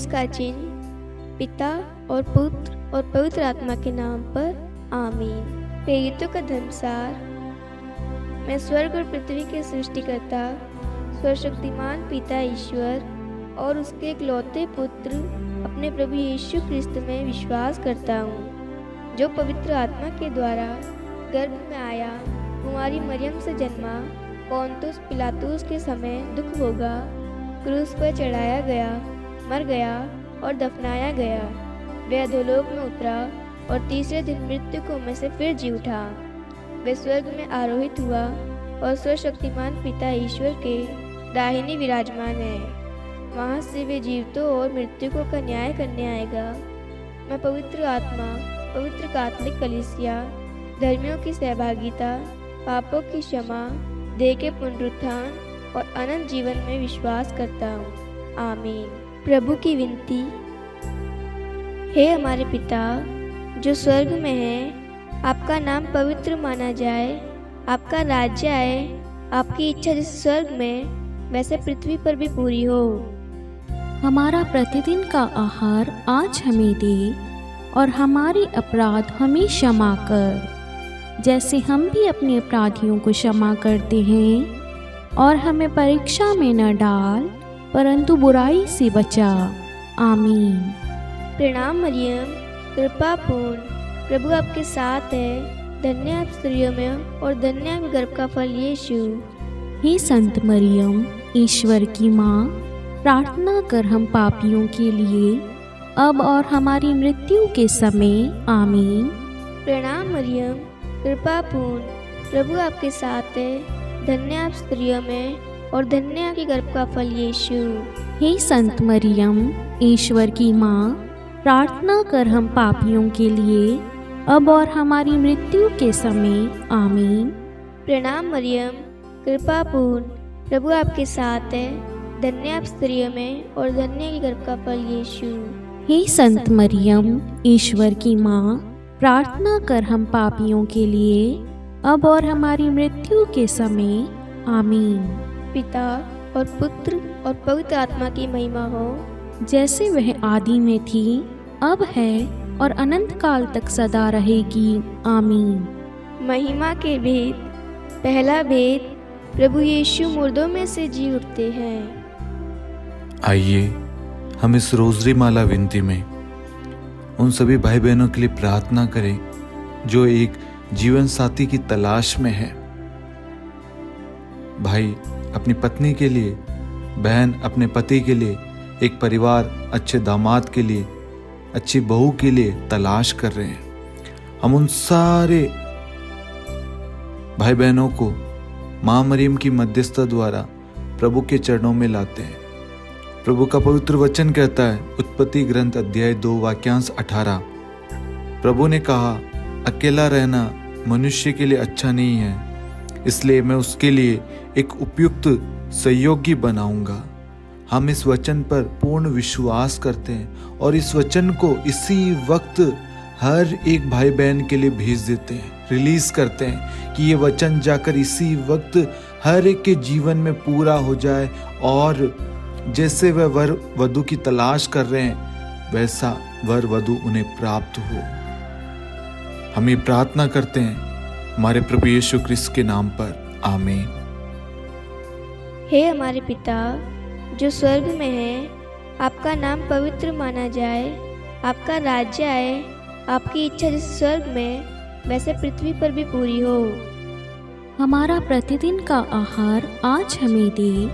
इसका चिन्ह पिता और पुत्र और पवित्र आत्मा के नाम पर आमीन। प्रेरितों का धर्मसार। मैं स्वर्ग और पृथ्वी के सृष्टिकर्ता सर्वशक्तिमान पिता ईश्वर और उसके इकलौते पुत्र अपने प्रभु यीशु क्रिस्त में विश्वास करता हूँ, जो पवित्र आत्मा के द्वारा गर्भ में आया, कुमारी मरियम से जन्मा, पोंतुस पिलातुस के समय दुख भोगा, क्रूस पर चढ़ाया गया, मर गया और दफनाया गया। वह अधोलोक में उतरा और तीसरे दिन मृतकों में से फिर जी उठा। वह स्वर्ग में आरोहित हुआ और सर्वशक्तिमान पिता ईश्वर के दाहिने विराजमान है। वहाँ से वे जीवितों और मृतकों का न्याय करने आएगा। मैं पवित्र आत्मा, पवित्र कैथोलिक कलीसिया, धर्मियों की सहभागिता, पापों की क्षमा, देह के पुनरुत्थान और अनंत जीवन में विश्वास करता हूँ। आमीन। प्रभु की विनती। हे हमारे पिता जो स्वर्ग में है, आपका नाम पवित्र माना जाए, आपका राज्य आए, आपकी इच्छा जैसे स्वर्ग में वैसे पृथ्वी पर भी पूरी हो। हमारा प्रतिदिन का आहार आज हमें दे और हमारे अपराध हमें क्षमा कर, जैसे हम भी अपने अपराधियों को क्षमा करते हैं, और हमें परीक्षा में न डाल परंतु बुराई से बचा। आमीन। प्रणाम मरियम, कृपा पूर्ण, प्रभु आपके साथ है, धन्य आप स्त्रियों में और धन्य आपके गर्भ का फल यीशु। हे संत मरियम, ईश्वर की माँ, प्रार्थना कर हम पापियों के लिए, अब और हमारी मृत्यु के समय। आमीन। प्रणाम मरियम, कृपा पूर्ण, प्रभु आपके साथ है, धन्य आप स्त्रियों में और धन्य आपके गर्भ का फल यीशु। हे संत मरियम, ईश्वर की माँ, प्रार्थना कर हम पापियों के लिए, अब और हमारी मृत्यु के समय। आमीन। प्रणाम मरियम, कृपा पूर्ण, प्रभु आपके साथ है, धन्य आप स्त्रियों में और धन्य आपके गर्भ का फल यीशु। हे संत मरियम, ईश्वर की माँ, प्रार्थना कर हम पापियों के लिए, अब और हमारी मृत्यु के समय। आमीन। पिता और पुत्र और पवित्र आत्मा की महिमा हो, जैसे वह आदि में थी, अब है और अनंत काल तक सदा रहेगी। आमीन। महिमा के भेद। पहला भेद, प्रभु यीशु मुर्दों में से जी उठते हैं। आइए हम इस रोजरी माला विनती में उन सभी भाई बहनों के लिए प्रार्थना करें जो एक जीवन साथी की तलाश में है। भाई अपनी पत्नी के लिए, बहन अपने पति के लिए, एक परिवार अच्छे दामाद के लिए, अच्छी बहू के लिए तलाश कर रहे हैं। हम उन सारे भाई बहनों को माँ मरियम की मध्यस्थता द्वारा प्रभु के चरणों में लाते हैं। प्रभु का पवित्र वचन कहता है, उत्पत्ति ग्रंथ अध्याय 2 वाक्यांश 18, प्रभु ने कहा, अकेला रहना मनुष्य के लिए अच्छा नहीं है, इसलिए मैं उसके लिए एक उपयुक्त सहयोगी बनाऊंगा। हम इस वचन पर पूर्ण विश्वास करते हैं और इस वचन को इसी वक्त हर एक भाई बहन के लिए भेज देते हैं, रिलीज करते हैं कि ये वचन जाकर इसी वक्त हर एक के जीवन में पूरा हो जाए और जैसे वह वर वधु की तलाश कर रहे हैं वैसा वर वधु उन्हें प्राप्त हो। हम ये प्रार्थना करते हैं हमारे प्रभु यीशु क्रिस्त के नाम पर। आमीन। हे हमारे पिता जो स्वर्ग में है, आपका नाम पवित्र माना जाए, आपका राज्य आए, आपकी इच्छा जैसे स्वर्ग में वैसे पृथ्वी पर भी पूरी हो। हमारा प्रतिदिन का आहार आज हमें दे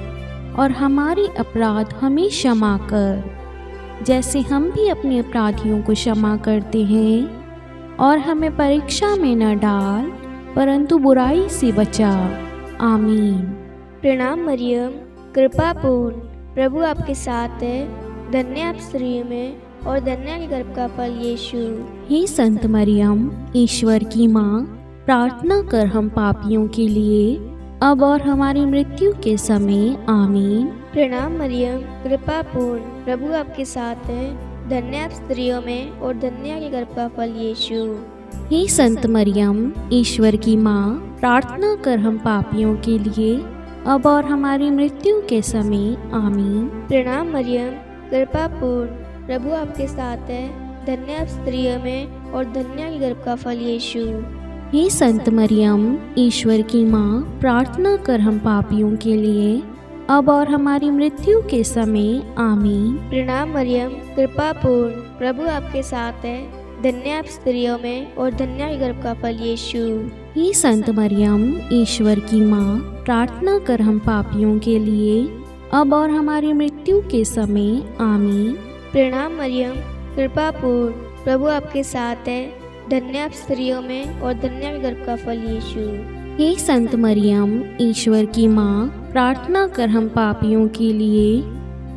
और हमारे अपराध हमें क्षमा कर, जैसे हम भी अपने अपराधियों को क्षमा करते हैं, और हमें परीक्षा में न डाल परंतु बुराई से बचा। आमीन। प्रणाम मरियम, कृपा पूर्ण, प्रभु आपके साथ है, धन्य आप स्त्रियों में और धन्य आपके गर्भ का फल यीशु। हे संत मरियम, ईश्वर की माँ, प्रार्थना कर हम पापियों के लिए, अब और हमारी मृत्यु के समय। आमीन। प्रणाम मरियम, कृपा पूर्ण, प्रभु आपके साथ है, धन्य आप स्त्रियों में और धन्य आपके गर्भ का फल यीशु। हे संत मरियम, ईश्वर की माँ, प्रार्थना कर हम पापियों के लिए, अब और हमारी मृत्यु के समय। आमीन। प्रणाम मरियम, कृपा पूर्ण, प्रभु आपके साथ है, धन्य आप स्त्रियों में और धन्य आपके गर्भ का फल यीशु। हे संत मरियम, ईश्वर की माँ, प्रार्थना कर हम पापियों के लिए, अब और हमारी मृत्यु के समय। आमीन। प्रणाम मरियम, कृपा पूर्ण, प्रभु आपके साथ है, धन्य आप स्त्रियों में और धन्य आपके गर्भ का फल यीशु। हे संत मरियम, ईश्वर की माँ, प्रार्थना कर हम पापियों के लिए, अब और हमारी मृत्यु के समय। आमीन। प्रणाम मरियम, कृपा पूर्ण, प्रभु आपके साथ है, धन्य आप स्त्रियों में और धन्य आपके गर्भ का फल यीशु। हे संत मरियम, ईश्वर की माँ, प्रार्थना कर हम पापियों के लिए,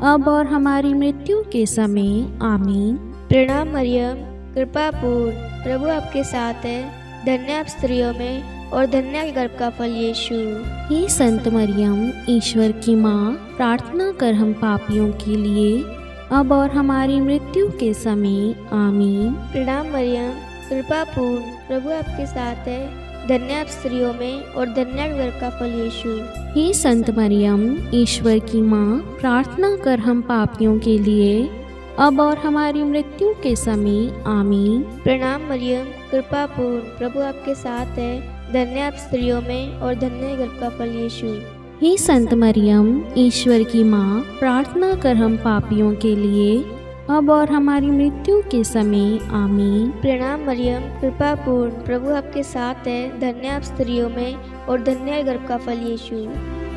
अब और हमारी मृत्यु के समय। आमीन। प्रणाम मरियम, कृपा पूर्ण, प्रभु आपके साथ है, धन्य आप स्त्रियों में और धन्य आपके गर्भ का फल यीशु। हे संत मरियम, ईश्वर की माँ, प्रार्थना कर हम पापियों के लिए, अब और हमारी मृत्यु के समय। आमीन। प्रणाम मरियम, कृपा पूर्ण, प्रभु आपके साथ है, धन्य आप स्त्रियों में और धन्य आपके गर्भ का फल यीशु। हे संत मरियम, ईश्वर की माँ, प्रार्थना कर हम पापियों के लिए, अब और हमारी मृत्यु के समय। आमीन। प्रणाम मरियम, कृपा पूर्ण, प्रभु आपके साथ है, धन्य आप स्त्रियों में और धन्य आपके गर्भ का फल यीशु। हे संत मरियम, ईश्वर की माँ, प्रार्थना कर हम पापियों के लिए, अब और हमारी मृत्यु के समय। आमीन। प्रणाम मरियम, कृपा पूर्ण, प्रभु आपके साथ है, धन्य आप स्त्रियों में और धन्य आपके गर्भ का फल यीशु।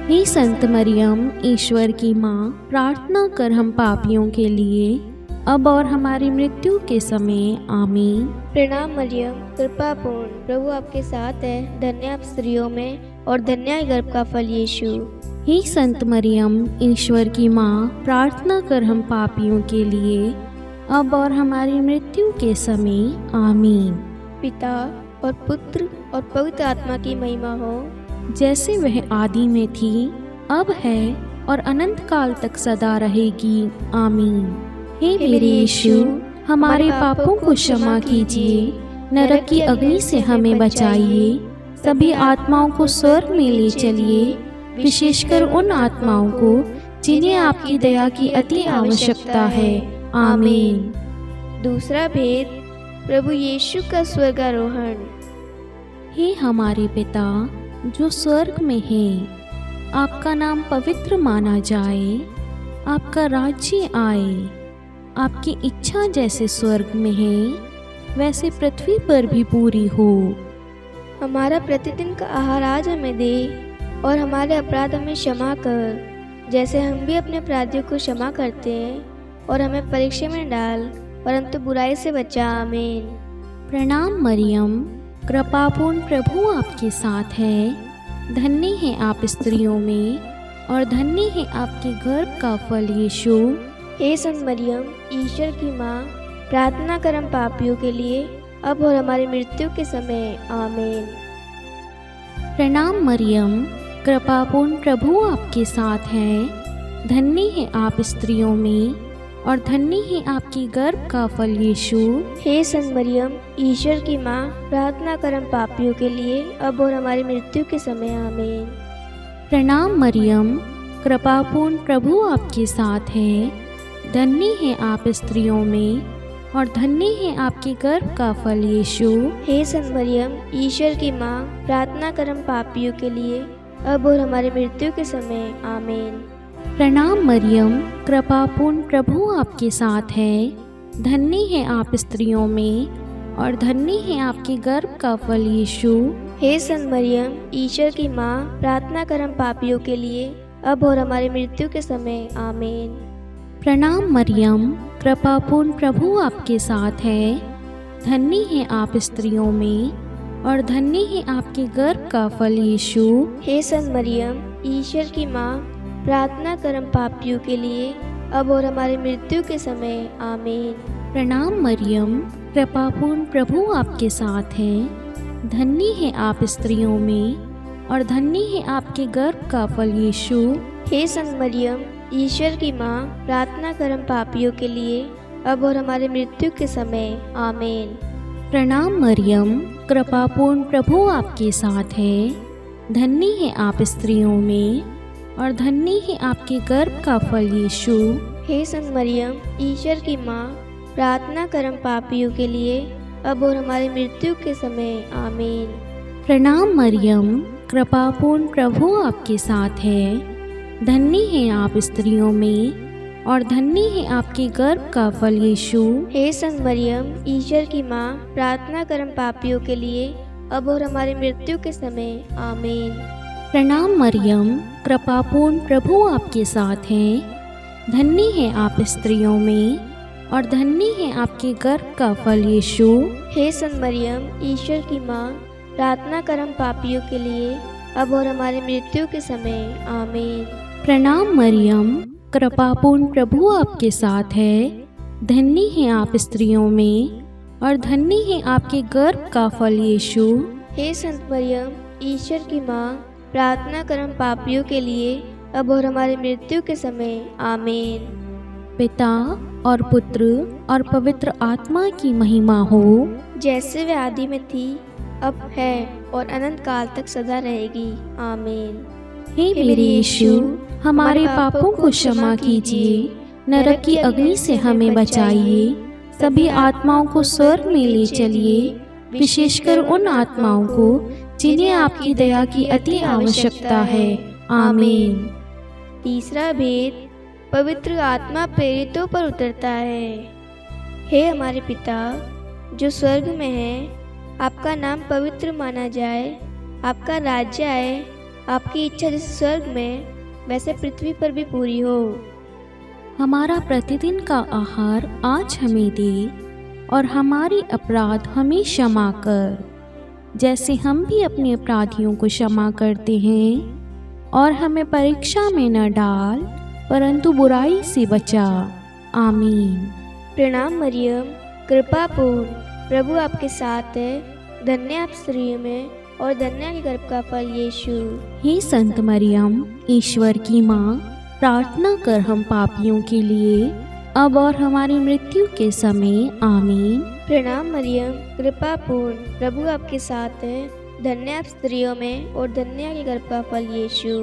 हे संत मरियम, ईश्वर की माँ, प्रार्थना कर हम पापियों के लिए, अब और हमारी मृत्यु के समय। आमीन। प्रणाम मरियम, कृपा पूर्ण, प्रभु आपके साथ है, धन्य आप स्त्रियों में और धन्य आपके गर्भ का फल यीशु। हे संत मरियम, ईश्वर की माँ, प्रार्थना कर हम पापियों के लिए, अब और हमारी मृत्यु के समय। आमीन। पिता और पुत्र और पवित्र आत्मा की महिमा हो, जैसे वह आदि में थी, अब है और अनंत काल तक सदा रहेगी। आमीन। हे मेरे यीशु, हमारे पापों को क्षमा कीजिए, नरक की अग्नि से हमें बचाइए, सभी आत्माओं को स्वर्ग में ले चलिए, विशेषकर उन आत्माओं को जिन्हें आपकी दया की अति आवश्यकता है। आमीन। दूसरा भेद, प्रभु यीशु का स्वर्गारोहण। हे हमारे पिता जो स्वर्ग में है, आपका नाम पवित्र माना जाए, आपका राज्य आए, आपकी इच्छा जैसे स्वर्ग में है वैसे पृथ्वी पर भी पूरी हो। हमारा प्रतिदिन का आहार आज हमें दे और हमारे अपराध हमें क्षमा कर, जैसे हम भी अपने अपराधियों को क्षमा करते हैं, और हमें परीक्षा में न डाल, परंतु बुराई से बचा। आमीन। प्रणाम मरियम, कृपापूर्ण, प्रभु आपके साथ है, धन्य है आप स्त्रियों में और धन्य है आपके गर्भ का फल यीशु। हे संत मरियम, ईश्वर की माँ, प्रार्थना कर हम पापियों के लिए, अब और हमारी मृत्यु के समय। आमीन। प्रणाम मरियम, कृपापूर्ण, प्रभु आपके साथ है, धन्य है आप स्त्रियों में और धन्य है आपकी गर्भ का फल यीशु। हे संत मरियम, ईश्वर की माँ, प्रार्थना कर हम पापियों के लिए, अब और हमारी मृत्यु के समय। आमीन। प्रणाम मरियम, कृपापूर्ण, प्रभु आपके साथ है, धन्य है आप स्त्रियों में और धन्य है आपके गर्भ का फल यीशु। हे संत मरियम, ईश्वर की माँ, प्रार्थना कर हम पापियों के लिए, अब और हमारी मृत्यु के समय। आमीन। प्रणाम मरियम, कृपापूर्ण, प्रभु आपके साथ है, धन्य है आप स्त्रियों में और धन्य है आपके गर्भ का फल यीशु। हे संत मरियम, ईश्वर की माँ, प्रार्थना कर हम पापियों के लिए, अब और हमारी मृत्यु के समय। आमीन। प्रणाम मरियम, कृपापूर्ण, प्रभु आपके साथ है, धन्य है आप स्त्रियों में और धन्य है आपके गर्भ का फल यीशु। हे संत मरियम, ईश्वर की माँ, प्रार्थना कर हम पापियों के लिए, अब और हमारी मृत्यु के समय। आमीन। प्रणाम मरियम, कृपापूर्ण, प्रभु आपके साथ है, धन्य है आप स्त्रियों में और धन्य है आपके गर्भ का फल यीशु। हे संत मरियम, ईश्वर की माँ, प्रार्थना कर हम पापियों के लिए, अब और हमारे मृत्यु के समय। आमीन। प्रणाम मरियम, कृपापूर्ण, प्रभु आपके साथ है, धन्य है आप स्त्रियों में और धन्य है आपके गर्भ का फल यीशु। हे संत मरियम, ईश्वर की माँ, प्रार्थना कर हम पापियों के लिए, अब और हमारी मृत्यु के समय। आमीन। प्रणाम मरियम, कृपापूर्ण प्रभु आपके साथ है। धन्य हैं आप स्त्रियों में और धन्य है आपके गर्भ का फल यीशु। हे संत मरियम, ईश्वर की माँ, प्रार्थना कर हम पापियों के लिए, अब और हमारी मृत्यु के समय। आमीन। प्रणाम मरियम, कृपापूर्ण प्रभु आपके साथ है। धन्य है आप स्त्रियों में और धन्य है आपके गर्भ का फल यीशु। हे संत मरियम, ईश्वर की माँ, प्रार्थना कर हम पापियों के लिए, अब और हमारी मृत्यु के समय। आमीन। प्रणाम मरियम, कृपापूर्ण प्रभु आपके साथ है। धन्य है आप स्त्रियों में और धन्य है आपके गर्भ का फल यीशु। हे संत मरियम, ईश्वर की माँ, प्रार्थना कर हम पापियों के लिए, अब और हमारी मृत्यु के समय। आमीन। पिता और पुत्र और पवित्र आत्मा की महिमा हो, जैसे वे आदि में थी, अब है और अनंत काल तक सदा रहेगी। आमीन। हे मेरे यीशु, हमारे पापों को क्षमा कीजिए, नरक की अग्नि से हमें बचाइए, सभी आत्माओं को स्वर्ग में ले चलिए, विशेषकर उन आत्माओं को जिन्हें आपकी दया की अति आवश्यकता है। आमीन। तीसरा भेद, पवित्र आत्मा प्रेरितों पर उतरता है। हे हमारे पिता जो स्वर्ग में है, आपका नाम पवित्र माना जाए, आपका राज्य आए, आपकी इच्छा जैसे स्वर्ग में वैसे पृथ्वी पर भी पूरी हो। हमारा प्रतिदिन का आहार आज हमें दे और हमारे अपराध हमें क्षमा कर, जैसे हम भी अपने अपराधियों को क्षमा करते हैं, और हमें परीक्षा में न डाल परंतु बुराई से बचा। आमीन। प्रणाम मरियम, कृपा पूर्ण, प्रभु आपके साथ है। धन्य आप स्त्रियों में और धन्य के गर्भ का फल यीशु। हे संत मरियम, ईश्वर की माँ, प्रार्थना कर हम पापियों के लिए, अब और हमारी मृत्यु के समय। आमीन। प्रणाम मरियम, कृपा पूर्ण, प्रभु आपके साथ है। धन्य आप स्त्रियों में और धन्य के गर्भ का फल यीशु।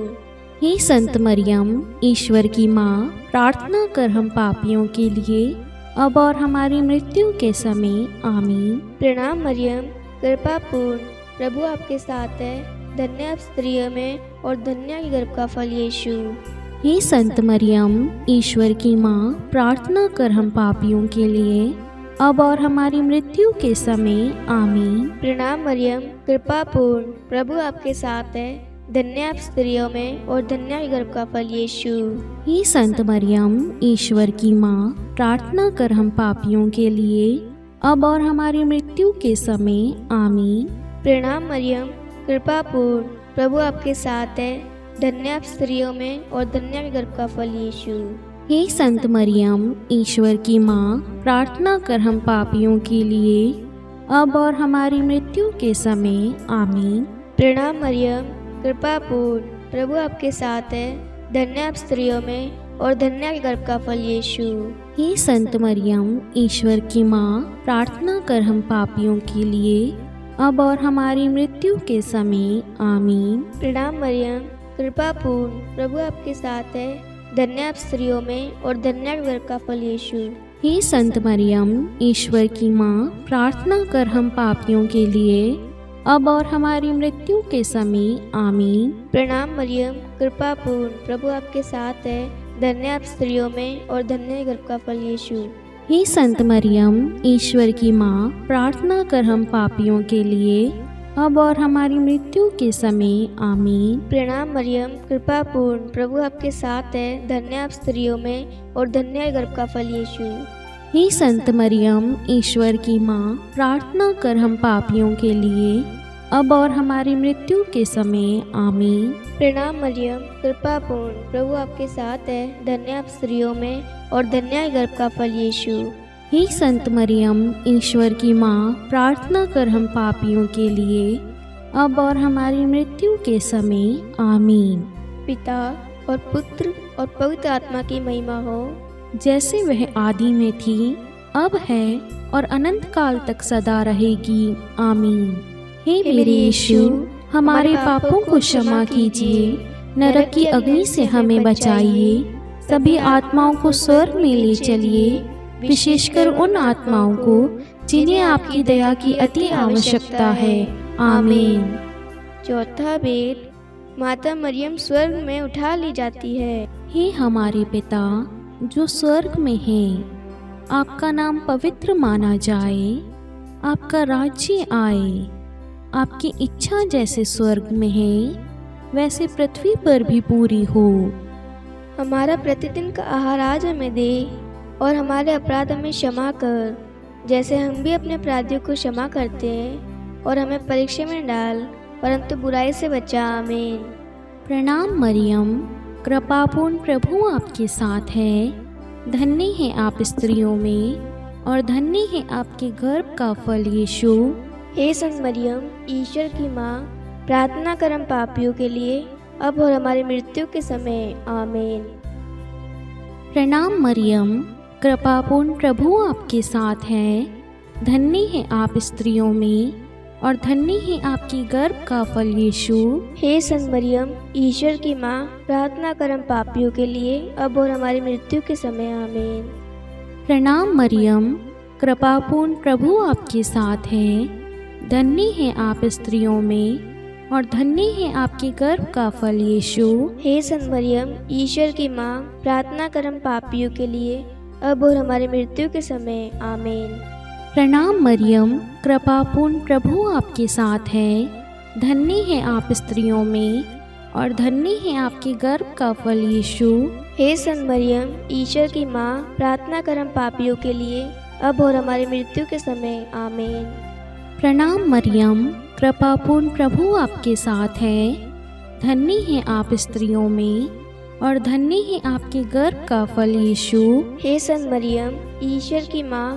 हे संत मरियम, ईश्वर की माँ, प्रार्थना कर हम पापियों के लिए, अब और हमारी मृत्यु के समय। आमीन। प्रणाम मरियम, कृपा पूर्ण, प्रभु आपके साथ है। धन्य आप स्त्रियों में और धन्य के गर्भ का फल यीशु। हे संत मरियम, ईश्वर की माँ, प्रार्थना कर हम पापियों के लिए, अब और हमारी मृत्यु के समय। आमीन। प्रणाम मरियम, कृपा पूर्ण, प्रभु आपके साथ है। धन्य आप स्त्रियों में और धन्य के गर्भ का फल यीशु। हे संत मरियम, ईश्वर की माँ, प्रार्थना कर हम पापियों के लिए, अब और हमारी मृत्यु के समय। आमीन। प्रणाम मरियम, कृपा पूर्ण, प्रभु आपके साथ है। धन्य आप स्त्रियों में और धन्य के गर्भ का फल यीशु। हे संत मरियम, ईश्वर की माँ, प्रार्थना कर हम पापियों के लिए, अब और हमारी मृत्यु के समय। आमीन। प्रणाम मरियम, कृपा पूर्ण, प्रभु आपके साथ है। धन्य आप स्त्रियों में और धन्य के गर्भ का फल यीशु। हे संत मरियम, ईश्वर की माँ, प्रार्थना कर हम पापियों के लिए, अब और हमारी मृत्यु के समय। आमीन। प्रणाम मरियम, कृपा पूर्ण, प्रभु आपके साथ है। धन्य आप स्त्रियों में और धन्य के गर्भ का फल यीशु। हे संत मरियम, ईश्वर की माँ, प्रार्थना कर हम पापियों के लिए, अब और हमारी मृत्यु के समय। आमीन। प्रणाम मरियम, कृपा पूर्ण, प्रभु आपके साथ है। धन्य आप स्त्रियों में और धन्य के गर्भ का फल यीशु। हे संत मरियम, ईश्वर की माँ, प्रार्थना कर हम पापियों के लिए, अब और हमारी मृत्यु के समय। आमीन। प्रणाम मरियम, कृपा पूर्ण, प्रभु आपके साथ है। धन्य आप स्त्रियों में और धन्य के गर्भ का फल यीशु। हे संत मरियम, ईश्वर की माँ, प्रार्थना कर हम पापियों के लिए, अब और हमारी मृत्यु के समय। आमीन। प्रणाम मरियम, कृपा पूर्ण, प्रभु आपके साथ है। धन्य आप स्त्रियों में और धन्य के गर्भ का फल यीशु। हे संत मरियम, ईश्वर की माँ, प्रार्थना कर हम पापियों के लिए, अब और हमारी मृत्यु के समय। आमीन। पिता और पुत्र और पवित्र आत्मा की महिमा हो, जैसे वह आदि में थी, अब है और अनंत काल तक सदा रहेगी। आमीन। हे मेरे यीशु, हमारे पापों को क्षमा कीजिए, नरक की अग्नि से हमें बचाइए, सभी आत्माओं को स्वर्ग में ले चलिए, विशेषकर उन आत्माओं को जिन्हें आपकी दया की अति आवश्यकता है। आमीन। चौथा भेद, माता मरियम स्वर्ग में उठा ली जाती है। हे हमारे पिता जो स्वर्ग में हैं, आपका नाम पवित्र माना जाए, आपका राज्य आए, आपकी इच्छा जैसे स्वर्ग में है वैसे पृथ्वी पर भी पूरी हो। हमारा प्रतिदिन का आहार आज हमें दे, और हमारे अपराध हमें क्षमा कर, जैसे हम भी अपने अपराधियों को क्षमा करते हैं, और हमें परीक्षा में न डाल, परंतु बुराई से बचा। आमीन। प्रणाम मरियम, कृपापूर्ण प्रभु आपके साथ है, धन्य है आप स्त्रियों में और धन्य है आपके गर्भ का फल यीशु। हे संत मरियम, ईश्वर की माँ, प्रार्थना कर हम पापियों के लिए, अब और हमारी मृत्यु के समय। आमीन। प्रणाम मरियम, कृपापूर्ण प्रभु आपके साथ है, धन्य है आप स्त्रियों में और धन्य है आपकी गर्भ का फल यीशु। हे संत मरियम, ईश्वर की माँ, प्रार्थना कर हम पापियों के लिए, अब और हमारी मृत्यु के समय। आमीन। प्रणाम मरियम, कृपापूर्ण प्रभु आपके साथ है, धन्य है आप स्त्रियों में और धन्य है आपके गर्भ का फल यीशु। हे संत मरियम, ईश्वर की माँ, प्रार्थना कर हम पापियों के लिए, अब और हमारी मृत्यु के समय। आमीन। प्रणाम मरियम, कृपापूर्ण प्रभु आपके साथ है, धन्य है आप स्त्रियों में और धन्य है आपके गर्भ का फल यीशु। हे संत मरियम, ईश्वर की माँ, प्रार्थना कर हम पापियों के लिए, अब और हमारी मृत्यु के समय। आमीन। प्रणाम मरियम, कृपापूर्ण प्रभु आपके साथ है, धन्य है आप स्त्रियों में और धन्य है आपके गर्भ का फल यीशु। हे संत मरियम, ईश्वर की माँ,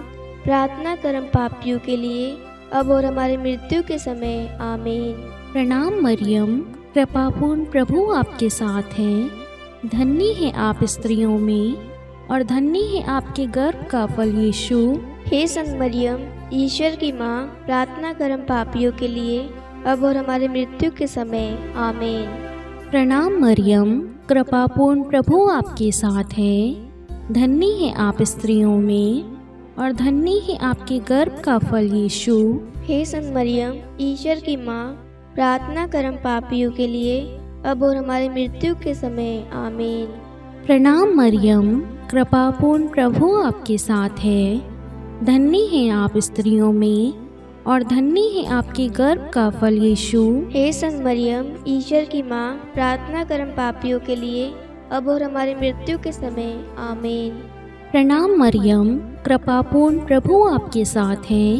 प्रार्थना कर हम पापियों के लिए, अब और हमारी मृत्यु के समय। आमीन। प्रणाम मरियम, कृपापूर्ण प्रभु आपके साथ है, धन्य है आप स्त्रियों में और धन्य है आपके गर्भ का फल यीशु। हे संत मरियम, ईश्वर की माँ, प्रार्थना कर हम पापियों के लिए, अब और हमारे मृत्यु के समय। आमीन। प्रणाम मरियम, कृपापूर्ण प्रभु आपके साथ है, धन्य है आप स्त्रियों में और धन्य है आपके गर्भ का फल यीशु। हे संत मरियम, ईश्वर की माँ, प्रार्थना कर हम पापियों के लिए, अब और हमारी मृत्यु के समय। आमीन। प्रणाम मरियम, कृपापूर्ण प्रभु आपके साथ है, धन्य है आप स्त्रियों में और धन्य है आपके गर्भ का फल यीशु। हे संत मरियम, ईश्वर की माँ, प्रार्थना कर हम पापियों के लिए, अब और हमारी मृत्यु के समय। आमीन। प्रणाम मरियम, कृपापूर्ण प्रभु आपके साथ है,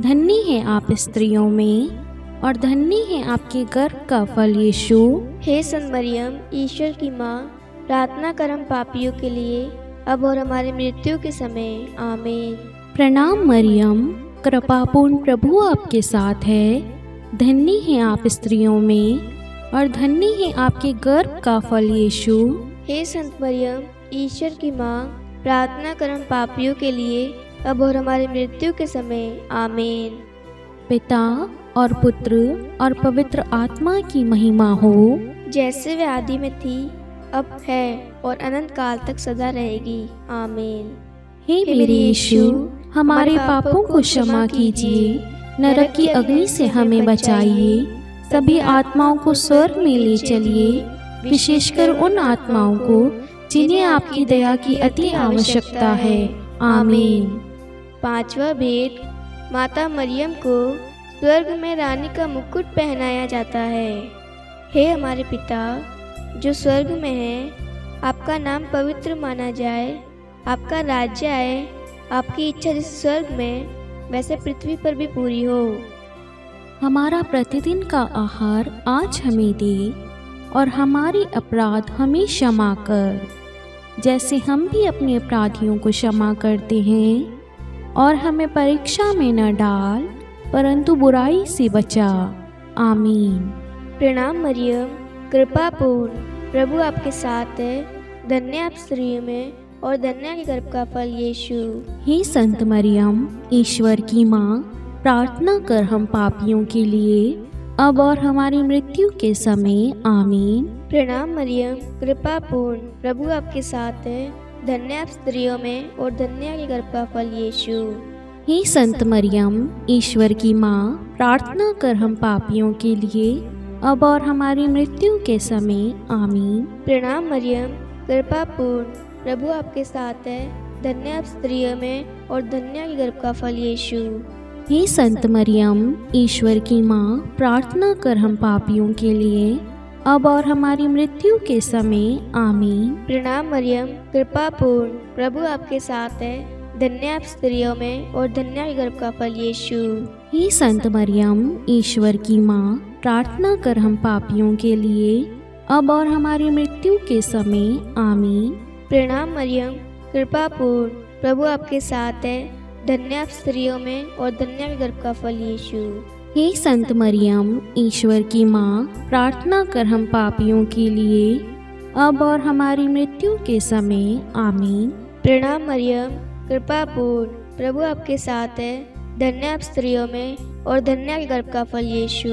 धन्य है आप स्त्रियों में और धन्य है आपके गर्भ का फल यीशु। हे संत मरियम, ईश्वर की माँ, प्रार्थना कर हम पापियों के लिए, अब और हमारी मृत्यु के समय। आमीन। प्रणाम मरियम, कृपापूर्ण प्रभु आपके साथ है, धन्य है आप स्त्रियों में और धन्य है आपके गर्भ का फल यीशु। हे संत मरियम, ईश्वर की माँ, प्रार्थना कर हम पापियों के लिए, अब और हमारी मृत्यु के समय। आमीन। पिता और पुत्र और पवित्र आत्मा की महिमा हो, जैसे वे आदि में थी, अब है और अनंत काल तक सदा रहेगी। आमीन। हे मेरे यीशु, हमारे पापों को क्षमा कीजिए, नरक की अग्नि से हमें बचाइए, सभी आत्माओं को स्वर्ग में ले चलिए, विशेषकर उन आत्माओं को जिन्हें आपकी दया की अति आवश्यकता है। आमीन। पांचवा भेद, माता मरियम को स्वर्ग में रानी का मुकुट पहनाया जाता है। हे हमारे पिता जो स्वर्ग में है, आपका नाम पवित्र माना जाए, आपका राज्य आए, आपकी इच्छा जैसे स्वर्ग में वैसे पृथ्वी पर भी पूरी हो। हमारा प्रतिदिन का आहार आज हमें दे, और हमारे अपराध हमें क्षमा कर, जैसे हम भी अपने अपराधियों को क्षमा करते हैं, और हमें परीक्षा में न डाल, परंतु बुराई से बचा। आमीन। प्रणाम मरियम, कृपापूर्ण प्रभु आपके साथ है, धन्य आप स्त्रियों में और धन्य के गर्भ का फल यीशु। हे संत मरियम, ईश्वर की माँ, प्रार्थना कर हम पापियों के लिए, अब और हमारी मृत्यु के समय। आमीन। प्रणाम मरियम, कृपा पूर्ण, प्रभु आपके साथ है। धन्य आप स्त्रियों में और धन्य आपके गर्भ का फल यीशु। हे संत मरियम, ईश्वर की माँ, प्रार्थना कर हम पापियों के लिए अब और हमारी मृत्यु के समय आमीन। प्रणाम मरियम, कृपा पूर्ण, प्रभु आपके साथ है। धन्य आप स्त्रियों में और धन्य आपके गर्भ का फल यीशु। हे संत मरियम, ईश्वर की माँ, प्रार्थना कर हम पापियों के लिए अब और हमारी मृत्यु के समय आमीन। प्रणाम मरियम, कृपा पूर्ण, प्रभु आपके साथ है। धन्य आप स्त्रियों में और धन्य आपके गर्भ का फल यीशु। हे संत मरियम, ईश्वर की माँ, प्रार्थना कर हम पापियों के लिए अब और हमारी मृत्यु के समय आमीन। प्रणाम मरियम, कृपा पूर्ण, प्रभु आपके साथ है। धन्य आप स्त्रियों में और धन्य आपके गर्भ का फल यीशु। हे संत मरियम, ईश्वर की माँ, प्रार्थना कर हम पापियों के लिए अब और हमारी मृत्यु के समय आमीन। प्रणाम मरियम, कृपा पूर्ण, प्रभु आपके साथ है। धन्य आप स्त्रियों में और धन्य आपके गर्भ का फल यीशु।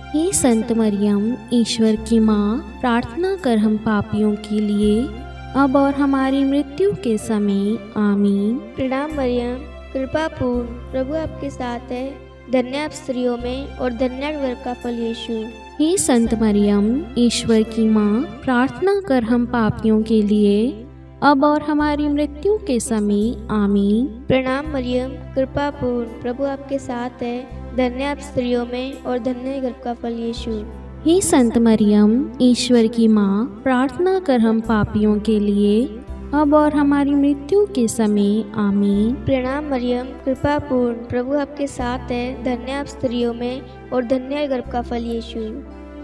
हे संत मरियम, ईश्वर की माँ, प्रार्थना कर हम पापियों के लिए अब और हमारी मृत्यु के समय आमीन। प्रणाम मरियम, कृपा पूर्ण, प्रभु आपके साथ है। धन्य आप स्त्रियों में और धन्य आपके गर्भ का फल यीशु। हे संत मरियम, ईश्वर की माँ, प्रार्थना कर हम पापियों के लिए अब और हमारी मृत्यु के समय आमीन। प्रणाम मरियम, कृपा पूर्ण, प्रभु आपके साथ है। धन्य आप स्त्रियों में और धन्य आपके गर्भ का फल यीशु। हे संत मरियम, ईश्वर की माँ, प्रार्थना कर हम पापियों के लिए अब और हमारी मृत्यु के समय आमीन। प्रणाम मरियम, कृपा पूर्ण, प्रभु आपके साथ है। धन्य आप स्त्रियों में और धन्य आपके गर्भ का फल यीशु।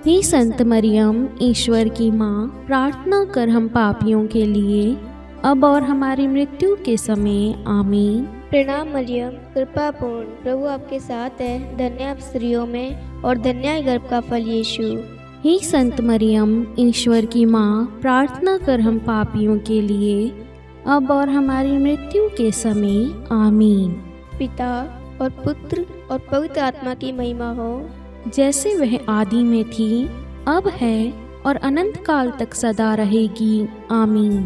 हे संत मरियम, ईश्वर की माँ, प्रार्थना कर हम पापियों के लिए अब और हमारी मृत्यु के समय आमीन। प्रणाम मरियम, कृपा पूर्ण, प्रभु आपके साथ है। धन्य आप स्त्रियों में और धन्य आपके गर्भ का फल यीशु। हे संत मरियम, ईश्वर की माँ, प्रार्थना कर हम पापियों के लिए अब और हमारी मृत्यु के समय आमीन। पिता और पुत्र और पवित्र आत्मा की महिमा हो, जैसे वह आदि में थी, अब है और अनंत काल तक सदा रहेगी आमीन।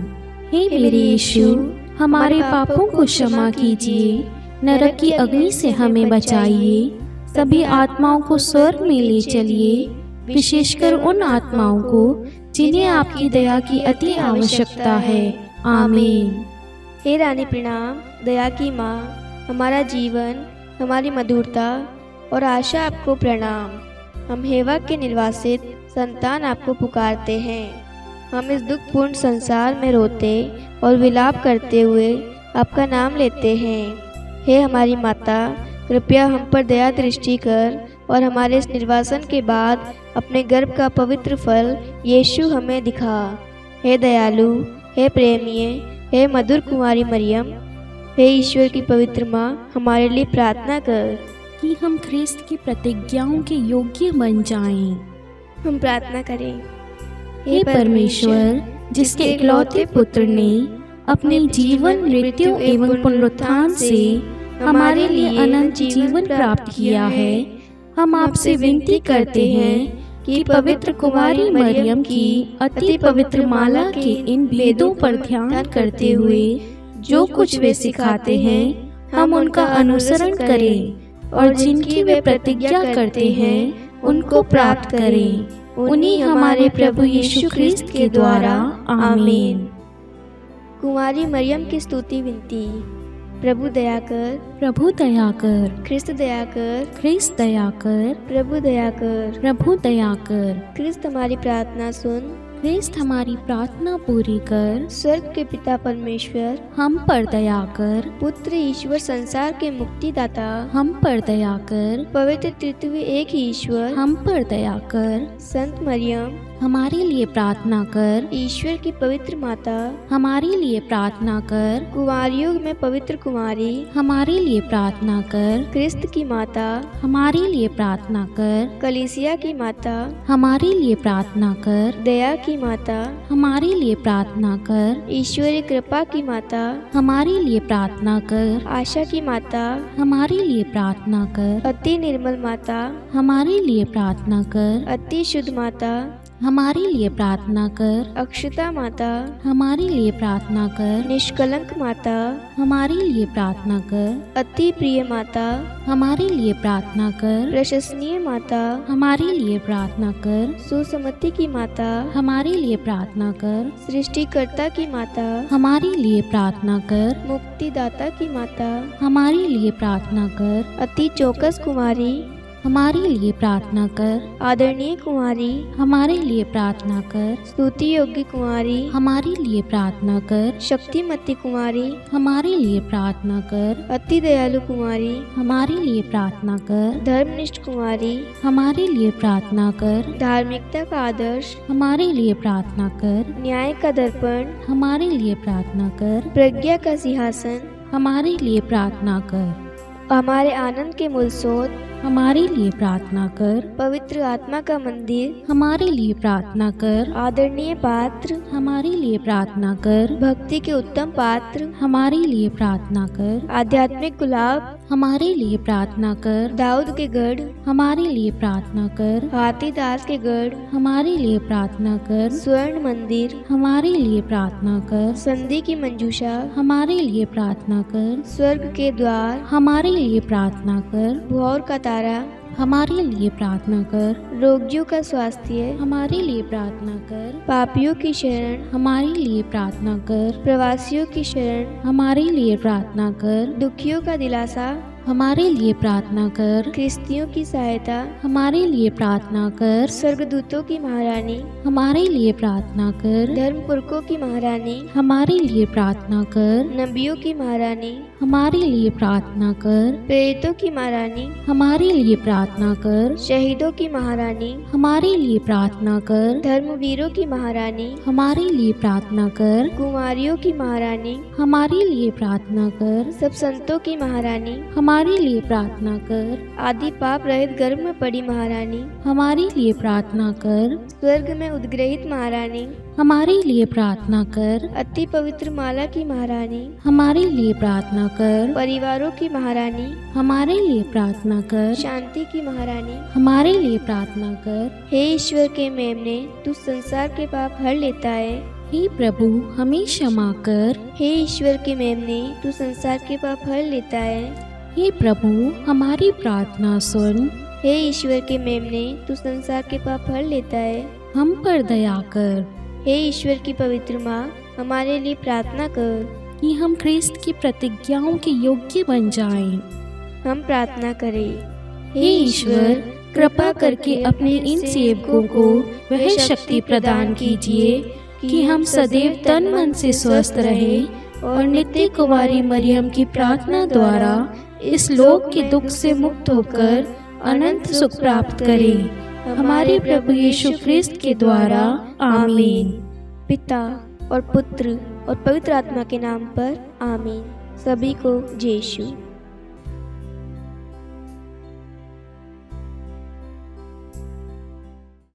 हे मेरे यीशु, हमारे पापों को क्षमा कीजिए, नरक की अग्नि से हमें बचाइए, सभी आत्माओं को स्वर्ग में ले चलिए, विशेषकर उन आत्माओं को जिन्हें आपकी दया की अति आवश्यकता है आमीन। हे रानी प्रणाम, दया की माँ, हमारा जीवन, हमारी मधुरता और आशा आपको प्रणाम। हम हेवा के निर्वासित संतान आपको पुकारते हैं। हम इस दुखपूर्ण संसार में रोते और विलाप करते हुए आपका नाम लेते हैं। हे हमारी माता, कृपया हम पर दया दृष्टि कर और हमारे इस निर्वासन के बाद अपने गर्भ का पवित्र फल यीशु हमें दिखा। हे दयालु, हे प्रेमीय, हे मधुर कुमारी मरियम, हे ईश्वर की पवित्र माँ, हमारे लिए प्रार्थना कर कि हम ख्रिस्त की प्रतिज्ञाओं के योग्य बन जाएं। हम प्रार्थना करें। हे परमेश्वर, जिसके इकलौते पुत्र ने अपने जीवन, मृत्यु एवं पुनरुत्थान से हमारे लिए अनंत जीवन प्राप्त किया है, हम आपसे विनती करते हैं कि पवित्र कुमारी मरियम की अति पवित्र माला के इन भेदों पर ध्यान करते हुए जो कुछ वे सिखाते हैं, हम उनका अनुसरण करें और जिनकी वे प्रतिज्ञा करते हैं उनको प्राप्त करें। उन्हीं हमारे प्रभु यीशु ख्रिस्त के द्वारा आमीन। कुमारी मरियम की स्तुति विनती। प्रभु दया कर, प्रभु दया कर, ख्रिस्त दया कर, ख्रिस्त दया कर, प्रभु दया कर, प्रभु दया कर। ख्रिस्त हमारी प्रार्थना सुन, ख्रिस्त हमारी प्रार्थना पूरी कर। स्वर्ग के पिता परमेश्वर, हम पर दया कर। पुत्र ईश्वर संसार के मुक्तिदाता, हम पर दया कर। पवित्र तृतीय एक ही ईश्वर, हम पर दया कर। संत मरियम, हमारे लिए प्रार्थना कर। ईश्वर की पवित्र माता, हमारे लिए प्रार्थना कर। कुंवारियों में पवित्र कुमारी, हमारे लिए प्रार्थना कर। ख्रिस्त की माता, हमारे लिए प्रार्थना कर। कलीसिया की माता, हमारे लिए प्रार्थना कर। दया की माता, हमारे लिए प्रार्थना कर। ईश्वरीय कृपा की माता, हमारे लिए प्रार्थना कर। आशा की माता, हमारे लिए प्रार्थना कर। अति निर्मल माता, हमारे लिए प्रार्थना कर। अति शुद्ध माता, हमारे लिए प्रार्थना कर। अक्षता माता, हमारे लिए प्रार्थना कर। निष्कलंक माता, हमारे लिए प्रार्थना कर। अति प्रिय माता, हमारे लिए प्रार्थना कर। प्रशंसनीय माता, हमारे लिए प्रार्थना कर। सुसमति की माता, हमारे लिए प्रार्थना कर। सृष्टिकर्ता की माता, हमारे लिए प्रार्थना कर। मुक्तिदाता की माता, हमारे लिए प्रार्थना कर। अति चौकस कुमारी, हमारे लिए प्रार्थना कर। आदरणीय कुमारी, हमारे लिए प्रार्थना कर। स्तुति योग्य कुमारी, हमारे लिए प्रार्थना कर। शक्तिमती कुमारी, हमारे लिए प्रार्थना कर। अति दयालु कुमारी, हमारे लिए प्रार्थना कर। धर्मनिष्ठ कुमारी, हमारे लिए प्रार्थना कर। धार्मिकता का आदर्श, हमारे लिए प्रार्थना कर। न्याय का दर्पण, हमारे लिए प्रार्थना कर। प्रज्ञा का सिंहासन, हमारे लिए प्रार्थना कर। हमारे आनंद के मूल स्रोत, हमारे लिए प्रार्थना कर। पवित्र आत्मा का मंदिर, हमारे लिए प्रार्थना कर। आदरणीय पात्र, हमारे लिए प्रार्थना कर। भक्ति के उत्तम पात्र, हमारे लिए प्रार्थना कर। आध्यात्मिक गुलाब, हमारे लिए प्रार्थना कर। दाऊद के गढ़, हमारे लिए प्रार्थना कर। हाथीदास के गढ़, हमारे लिए प्रार्थना कर। स्वर्ण मंदिर, हमारे लिए प्रार्थना कर। संधि की मंजूषा, हमारे लिए प्रार्थना कर। स्वर्ग के द्वार, हमारे लिए प्रार्थना कर। भोर का तारा, हमारे लिए प्रार्थना कर। रोगियों का स्वास्थ्य, हमारे लिए प्रार्थना कर। पापियों की शरण, हमारे लिए प्रार्थना कर। प्रवासियों की शरण, हमारे लिए प्रार्थना कर। दुखियों का दिलासा, हमारे लिए प्रार्थना कर। ख्रिस्तियों की सहायता, हमारे लिए प्रार्थना कर। स्वर्गदूतों की महारानी, हमारे लिए प्रार्थना कर। धर्मपुरखों की महारानी, हमारे लिए प्रार्थना कर। नबियों की महारानी, हमारे लिए प्रार्थना कर। प्रेरितों की महारानी, हमारे लिए प्रार्थना कर। शहीदों की महारानी, हमारे लिए प्रार्थना कर। धर्मवीरों की महारानी, हमारे लिए प्रार्थना कर। कुमारियों की महारानी, हमारे लिए प्रार्थना कर। सब संतों की महारानी, हमारे लिए प्रार्थना कर। आदि पाप रहित गर्भ में पड़ी महारानी, हमारे लिए प्रार्थना कर। स्वर्ग में उद्ग्रहित महारानी, हमारे लिए प्रार्थना कर। अति पवित्र माला की महारानी, हमारे लिए प्रार्थना कर। परिवारों की महारानी, हमारे लिए प्रार्थना कर। शांति की महारानी, हमारे लिए प्रार्थना कर। हे ईश्वर के मेमने, तू संसार के पाप हर लेता है। हे प्रभु हमें क्षमा कर। हे ईश्वर के मेमने, तू संसार के पाप हर लेता है। हे प्रभु हमारी प्रार्थना सुन। हे ईश्वर के मेमने, तू संसार के पाप हर लेता है। हम पर दया कर। हे ईश्वर की पवित्र माँ, हमारे लिए प्रार्थना कर कि हम ख्रिस्त की प्रतिज्ञाओं के योग्य बन जाएं। हम प्रार्थना करें। हे ईश्वर कृपा करके अपने इन सेवकों को वह शक्ति प्रदान कीजिए कि हम सदैव तन मन से स्वस्थ रहें और नित्य कुमारी मरियम की प्रार्थना द्वारा इस लोक के दुख से मुक्त होकर अनंत सुख प्राप्त करें। हमारे प्रभु यीशु ख्रिस्त के द्वारा आमीन। पिता और पुत्र और पवित्र आत्मा के नाम पर आमीन। सभी को जय यीशु।